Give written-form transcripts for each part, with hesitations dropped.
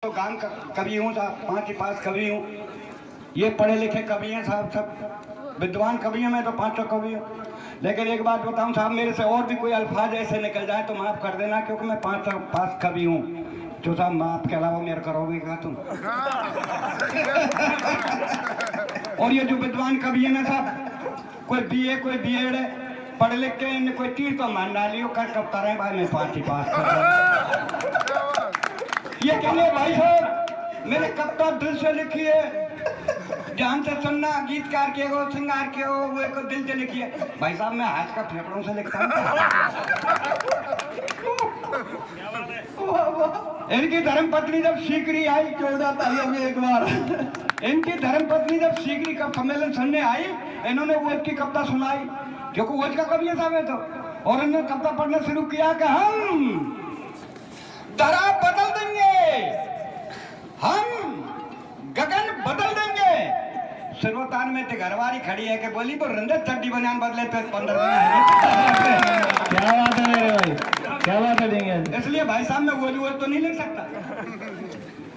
तो गान का कवि हूँ साहब, 5 ही पास कवि हूँ। ये पढ़े लिखे कवि हैं साहब, सब विद्वान कवि हैं। मैं तो 500 कवि हूँ। लेकिन एक बात बताऊँ साहब, मेरे से और भी कोई अल्फाज ऐसे निकल जाए तो माफ़ कर देना, क्योंकि मैं 500 पास कवि हूँ। तो साहब माफ़ के अलावा मेरा करोगे क्या तुम? और ये जो विद्वान कवि है ना साहब, कोई BA कोई BEd है, पढ़ लिख के इन्हें कोई तीर तो मान डालियो कर कब तरह भाई मैं 5 ही पास कर। ये कहने भाई साहब मैंने कविता दिल से लिखी है, ध्यान से सुनना, गीतकार के हो, श्रृंगार के हो, वो को दिल से लिखी है। भाई साहब मैं हाथ का फेफड़ों से लिखता हूँ। इनकी धर्मपत्नी जब सीकरी आई, जोड़ा तालियों में एक बार। इनकी धर्मपत्नी जब सीकरी का सम्मेलन सुनने आई, इन्होंने वो की कविता सुनाई, क्योंकि वो का कवि साहब है तो। और इन्होंने कविता पढ़ना शुरू किया कि हम धरा बदल देंगे, हम गगन बदल देंगे। सर्वतान में तो घरवारी खड़ी है कि बोली वो रंजन चड्डी बनियान बदले तो 15 दिन। क्या बात है मेरे भाई, क्या बात है देंगे। इसलिए भाई साहब मैं बोली तो नहीं लिख सकता।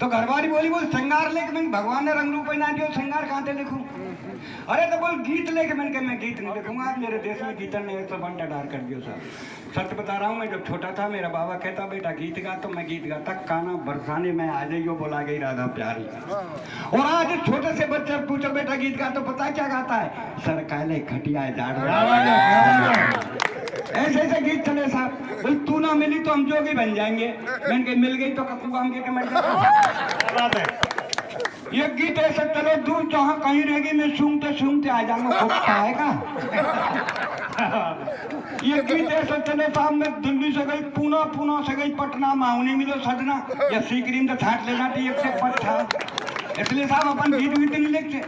तो घरवारी बोली बोल श्रृंगार लेके मैंने भगवान ने रंग रूप ना दियो, श्रृंगार कहाँ से लिखूं? अरे तो बोल गीत लेके मैंने कहा मैं गीत नहीं लिखूंगा। आज मेरे देश में गीतन ने तो बंटा डार कर दियो साहब। सच बता रहा हूँ, मैं जब छोटा था मेरा बाबा कहता बेटा गीत गा, तो मैं गीत गाता। काना बरसाने में आ जाइयो बोला गई राधा प्यारी। और आज छोटे से बच्चे पूछो बेटा गीत गा, तो पता है क्या गाता है? सर काले खटिया झाड़। ऐसे ऐसे गीत चले साहब। बोल तू ना मिली तो हम जोगी बन जाएंगे। मैंने कहा मिल गई तो ककू आम के मर जाए। ये गीत ऐसे चलो दूर जहाँ कहीं रहेगी, मैं सूंघते आ जाऊंगा, खुद आएगा। ये गीत ऐसे चले साहब, मैं दिल्ली से गई पूना से गई पटना, माउनी मिलो सजना, या सीकरीम तो छाट ले जाती एक से पट्टा। इसलिए साहब अपन गीत वीत नहीं लिखते,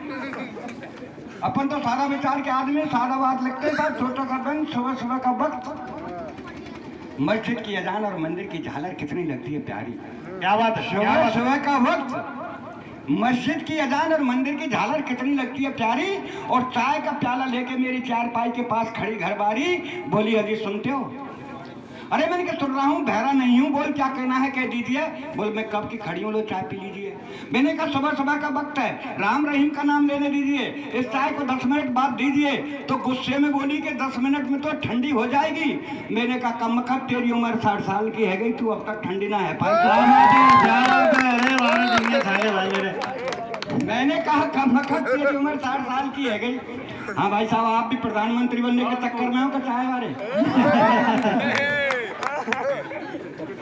अपन तो सादा विचार के आदमी सादा बात लिखते साहब। छोटा सा दिन सुबह का वक्त, मस्जिद की अजान और मंदिर की झालर कितनी लगती है प्यारी। क्या बात है, सुबह का वक्त मस्जिद की अजान और मंदिर की झालर कितनी लगती है प्यारी। और चाय का प्याला लेके मेरी चारपाई के पास खड़ी घरबारी बोली अजी सुनते हो? अरे मैंने क्या सुन रहा हूँ, बहरा नहीं हूँ, बोल क्या कहना है कह दीजिए। बोल मैं कब की खड़ी हूँ, लो चाय पी लीजिए। मैंने कहा सुबह का वक्त है, राम रहीम का नाम लेने दीजिए, इस चाय को 10 मिनट बाद दीजिए। तो गुस्से में बोली कि 10 मिनट में तो ठंडी हो जाएगी। मैंने कहा कम कब तेरी उम्र 60 साल की है गई, तू अब तक ठंडी ना है पाई। मैंने कहा कम कब तेरी उम्र 60 साल की है गई। हाँ भाई साहब आप भी प्रधानमंत्री बनने के चक्कर में हो क्या चाय वाले?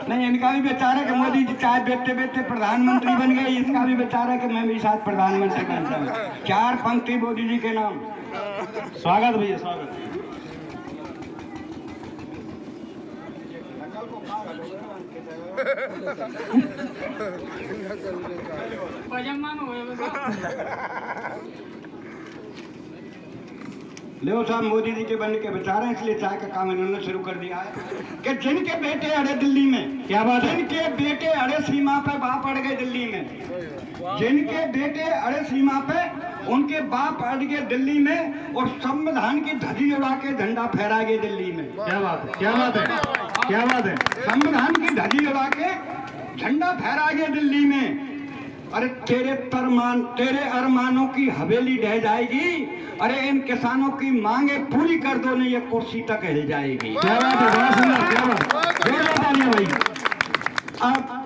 नहीं, इनका भी बेचारा कि मोदी जी चाय बेचते प्रधानमंत्री बन गए, इसका भी बेचारा कि मैं भी साथ प्रधानमंत्री बन जाऊँ। 4 पंक्ति मोदी जी के नाम। स्वागत भैया, स्वागत। ले साहब मोदी जी के बनने के बेचारे, इसलिए चाय का काम इन्होंने शुरू कर दिया है कि जिनके बेटे अड़े दिल्ली में। क्या बात है? जिनके बेटे अड़े सीमा पे, बाप अड़ गए दिल्ली में। जिनके बेटे अड़े सीमा पे, उनके बाप अड़ गए दिल्ली में, और संविधान की धजी उड़ा के झंडा फहरा गए दिल्ली में। क्या बात है, क्या बात है, क्या बात है। संविधान की धजी उड़ा के झंडा फहरा गए दिल्ली में। अरे तेरे अरमानों की हवेली ढह जाएगी। अरे इन किसानों की मांगे पूरी कर दो, नहीं ये कुर्सी तक हिल जाएगी। क्या बात है, बड़ा सुंदर, क्या बात भाई। अब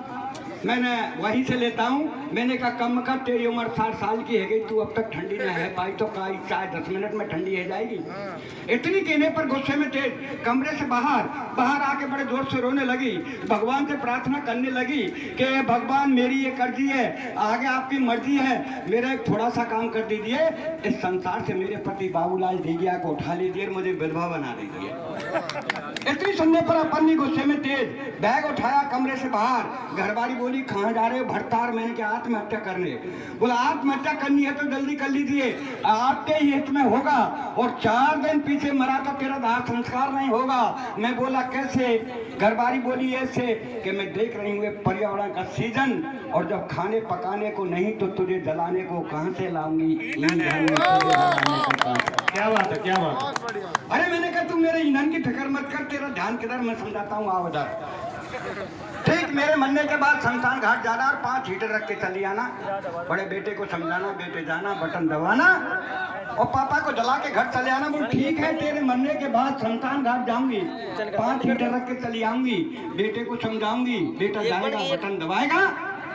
मैंने वहीं से लेता हूँ। मैंने कहा कम कर तेरी उम्र 60 साल की है गई, तू अब तक ठंडी ना है पाई, तो चाय 10 मिनट में ठंडी हो जाएगी। इतनी कहने पर गुस्से में थे, कमरे से बाहर आके बड़े जोर से रोने लगी। भगवान से प्रार्थना करने लगी कि भगवान मेरी ये अर्जी है, आगे आपकी मर्जी है, मेरा एक थोड़ा सा काम कर दीजिए, इस संसार से मेरे पति बाबूलाल दीजिया को उठा लीजिए, मुझे विधवा बना दीजिए। इतनी सुनने पर अपन गुस्से में तेज बैग उठाया, कमरे से बाहर। घरवाली बोली कहाँ जा रहे हो? भड़तार। मैंने क्या आत्महत्या करने? बोला आत्महत्या करनी है तो जल्दी कर लीजिए, आपके ही हित में होगा, और 4 दिन पीछे मरा तो तेरा दाह संस्कार नहीं होगा। मैं बोला कैसे? घरवाली बोली ऐसे कि मैं देख रही हूँ पर्यावरण का सीजन, और जब खाने पकाने को नहीं तो तुझे जलाने को कहाँ से लाऊंगी? क्या बात है, क्या बात। अरे मैंने कहा तू मेरे ईंधन की फिक्र मत कर, तेरा ध्यान किधर, मैं समझाता हूँ, आओ इधर। ठीक मेरे मरने के बाद शमशान घाट जाना और 5 हीटर रख के चली आना, बड़े बेटे को समझाना, बेटे जाना बटन दबाना और पापा को जला के घर चले आना। बोल ठीक है, तेरे मरने के बाद शमशान घाट जाऊंगी, 5 हीटर रख के चली आऊंगी, बेटे को समझाऊंगी, बेटा जाएगा बटन दबाएगा,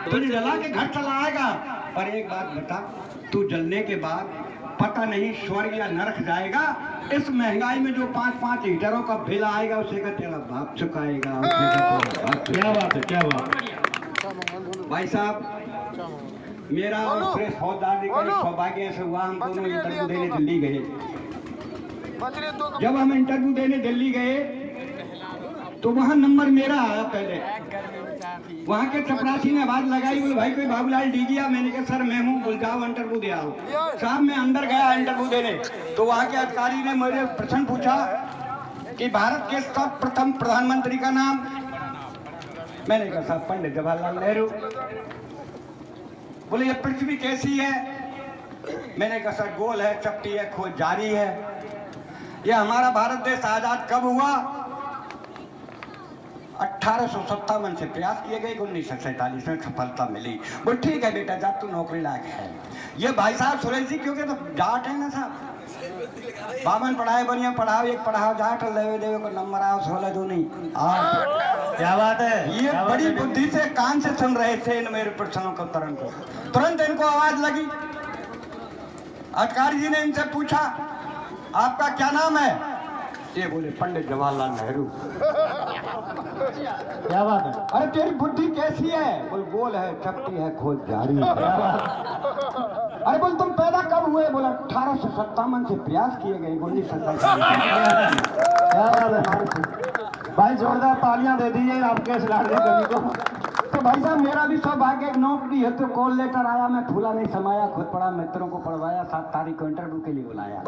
तुझे जला के घर चला आएगा। पर एक बात बता, तू जलने के बाद पता नहीं स्वर्ग या नरक जाएगा। इस महंगाई में जो 5-5 हीटरों का बिल आएगा उसे का तेरा बाप चुकाएगा। क्या बात है, क्या बात है। भाई साहब, मेरा और सुरेश फौजदार जी का सौभाग्य से हुआ, हम दोनों इंटरव्यू देने दिल्ली गए। जब हम इंटरव्यू देने दिल्ली गए तो वहाँ नंबर मेरा आया पहले। वहाँ के चपरासी ने आवाज लगाई, बोले भाई कोई बाबूलाल डी गया। मैंने कहा सर मैं हूँ, बोल जाओ इंटरव्यू दे आओ। साहब मैं अंदर गया इंटरव्यू देने तो वहाँ के अधिकारी ने मुझे प्रश्न पूछा कि भारत के सर्वप्रथम प्रधानमंत्री का नाम। मैंने कहा साहब पंडित जवाहरलाल नेहरू। बोले ये पृथ्वी कैसी है? मैंने कहा सर गोल है, चपटी है, खोज जारी है। ये हमारा भारत देश आजाद कब हुआ? 1857 से प्रयास किए गए, 1947 में सफलता मिली। बोल ठीक है बेटा जा, तू नौकरी लायक है। ये भाई साहब सुरेश जी क्योंकि तो जाट है ना साहब, बामन पढ़ाए बढ़िया पढ़ाओ, एक पढ़ाओ जाट लेवे देवे को नंबर आओ 16 दो नहीं 8। क्या बात है। ये बड़ी बुद्धि से कान से सुन रहे थे इन मेरे प्रश्नों को। तुरंत इनको आवाज लगी। अधिकारी जी ने इनसे पूछा आपका क्या नाम है? ये बोले पंडित जवाहरलाल नेहरू। क्या बात है। अरे तेरी बुद्धि कैसी है? बोल गोल है, चपटी है, खोज जारी है। अरे बोल तुम पैदा कब हुए? बोला 1857 से प्रयास किए गए, 1947। क्या बात है भाई, जोरदार तालियां दे दीजिए आपके इस लाडले कवि को। तो भाई साहब मेरा भी सौभाग्य, एक नौकरी है तो कॉल लेटर आया, मैं फूला नहीं समाया, खुद पढ़ा, मित्रों को पढ़वाया, 7 तारीख को इंटरव्यू के लिए बुलाया।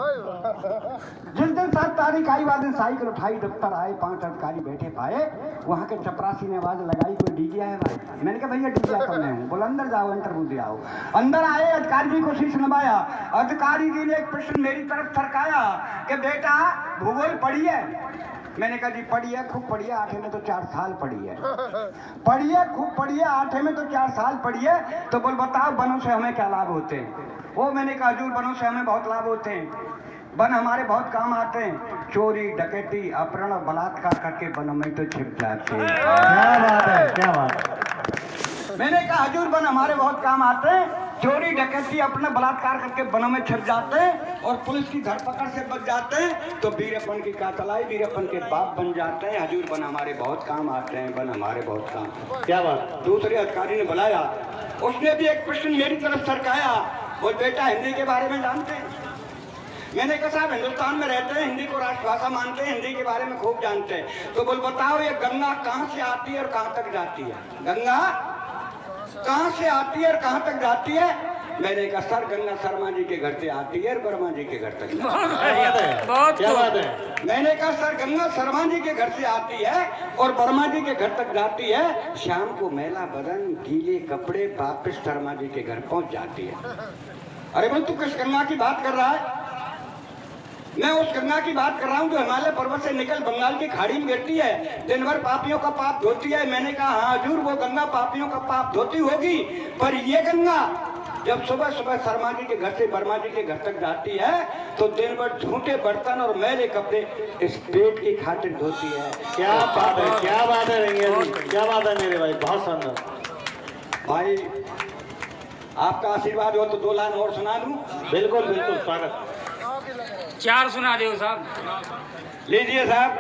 जिस दिन 7 तारीख आई वह दिन साइकिल उठाई, दफ्तर आए, 5 अधिकारी बैठे पाए। वहाँ के चपरासी ने आवाज लगाई कोई डीजिया है भाई? मैंने कहा भैया डीजिया कब मैं हूँ। बोला अंदर जाओ इंटरव्यू दे आओ। अंदर आए, अधिकारी जी को शीश नवाया। अधिकारी जी ने एक प्रश्न मेरी तरफ सरकाया कि बेटा भूगोल पढ़ी है? मैंने कहा जी पढ़ी है, खूब पढ़ी है, 8 में तो 4 साल पढ़ी है। पढ़ी है, खूब पढ़ी है, 8 में तो 4 साल पढ़ी है। तो बोल बताओ वनों से हमें क्या लाभ होते हैं? वो मैंने कहा हजूर वनों से हमें बहुत लाभ होते हैं, वन हमारे बहुत काम आते हैं, चोरी डकैती अपहरण और बलात्कार करके वनों में तो छिप जाते हैं। क्या बात है, क्या बात है। मैंने कहा हजूर वन हमारे बहुत काम आते हैं, चोरी डकैती अपना बलात्कार करके वनों में छिप जाते हैं और पुलिस की धरपकड़ से बच जाते हैं, तो वीरप्पन की कातलाई वीरप्पन के बाप बन जाते हैं। हजूर वन हमारे बहुत काम आते हैं, वन हमारे बहुत काम। क्या बात। दूसरे अधिकारी ने बुलाया, उसने भी एक प्रश्न मेरी तरफ सरकाया। बोल बेटा हिंदी के बारे में जानते हैं? मैंने कहा साहब हिंदुस्तान में रहते हैं, हिंदी को राष्ट्रभाषा मानते हैं, हिंदी के बारे में खूब जानते हैं। तो बोल बताओ ये गंगा कहाँ से आती है और कहाँ तक जाती है? गंगा कहाँ से आती है और कहाँ तक जाती है? मैंने कहा सर गंगा शर्मा जी के घर से आती है और वर्मा जी के घर तक जाती है। क्या बात है। मैंने कहा सर गंगा शर्मा जी के घर से आती है और वर्मा जी के घर तक जाती है, शाम को मैला बदन गीले कपड़े वापिस शर्मा जी के घर पहुंच जाती है। अरे बोल तू किस गंगा की बात कर रहा है? मैं उस गंगा की बात कर रहा हूँ जो हिमालय पर्वत से निकल बंगाल की खाड़ी में गिरती है, दिन भर पापियों का पाप धोती है। मैंने कहा हाँ हजूर वो गंगा पापियों का पाप धोती होगी, पर ये गंगा जब सुबह सुबह शर्मा जी के घर से वर्मा जी के घर तक जाती है तो दिन भर झूठे बर्तन और मैले कपड़े इस पेट की खातिर धोती है। क्या बात है, क्या बात है रंगीला जी, क्या बात है मेरे भाई, बहुत शानदार। भाई आपका आशीर्वाद हो तो 2 लाइन और सुना दूं? बिल्कुल बिल्कुल, स्वागत। 4 सुना दो साहब। लीजिए साहब।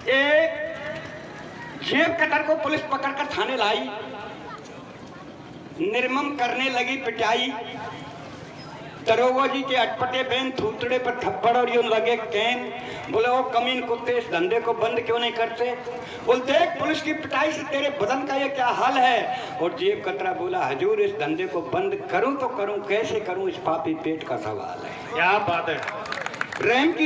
एक जेब कतर को पुलिस पकड़कर थाने लाई, निर्मम करने लगी पिटाई। दरोगा जी के अटपटे बैन थूतड़े पर थप्पड़ और यूं लगे कैन। बोले वो कमीन कुत्ते इस धंधे को बंद क्यों नहीं करते? बोल देख पुलिस की पिटाई से तेरे बदन का ये क्या हाल है? और जेब कतरा बोला हजूर इस धंधे को बंद करूं तो करूं कैसे करूं, इस पापी पेट का सवाल है। क्या बात है। प्रेम की